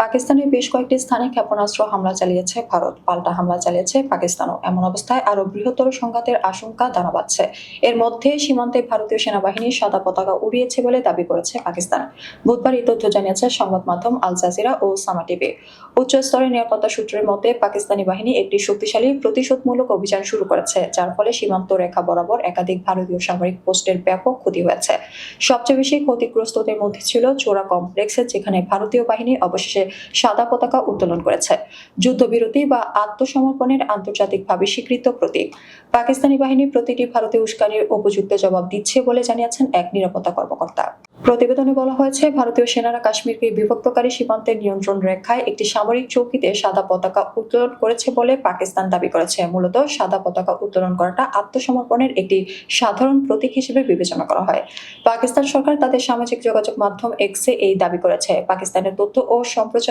পাকিস্তানের বেশ কয়েকটি স্থানে ক্ষেপণাস্ত্র হামলা চালিয়েছে ভারত, পাল্টা হামলা চালিয়েছে পাকিস্তানও। এমন অবস্থায় আরো বৃহত্তর সংঘাতের আশঙ্কা দানা বাঁধছে। এর মধ্যে সীমান্তে ভারতীয় সেনাবাহিনী সাদা পতাকা উড়িয়েছে বলে দাবি করেছে পাকিস্তান। বুধবার এই তথ্য জানিয়েছে সংবাদ মাধ্যম আল জাজিরা ও সামা টিভি। উচ্চ স্তরের নিরাপত্তা সূত্রের মতে, পাকিস্তানি বাহিনী একটি শক্তিশালী প্রতিশোধমূলক অভিযান শুরু করেছে, যার ফলে সীমান্ত রেখা বরাবর একাধিক ভারতীয় সামরিক পোস্টের ব্যাপক ক্ষতি হয়েছে। সবচেয়ে বেশি ক্ষতিগ্রস্তদের মধ্যে ছিল চোরা কমপ্লেক্সে, যেখানে ভারতীয় বাহিনী অবশেষে সাদা পতাকা উত্তোলন করেছে, যুদ্ধবিরতি বা আত্মসমর্পণের আন্তর্জাতিকভাবে স্বীকৃত প্রতীক। পাকিস্তানি বাহিনী প্রতিটি ভারতীয় উস্কানির উপযুক্ত জবাব দিচ্ছে বলে জানিয়েছেন এক নিরাপত্তা কর্মকর্তা। প্রতিবেদনে বলা হয়েছে, ভারতীয় সেনারা কাশ্মীরকে বিভক্তকারী সীমান্তের নিয়ন্ত্রণ রেখায় একটি সামরিক চৌকিতে সাদা পতাকা উত্তোলন করেছে বলে পাকিস্তান দাবি করেছে। মূলত সাদা পতাকা উত্তোলন করাটা আত্মসমর্পণের একটি সাধারণ প্রতীক হিসেবে বিবেচনা করা হয়। পাকিস্তান সরকার তাদের সামাজিক যোগাযোগ মাধ্যম এক্সে এই দাবি করেছে। পাকিস্তানের তথ্য ও সম্প্রচার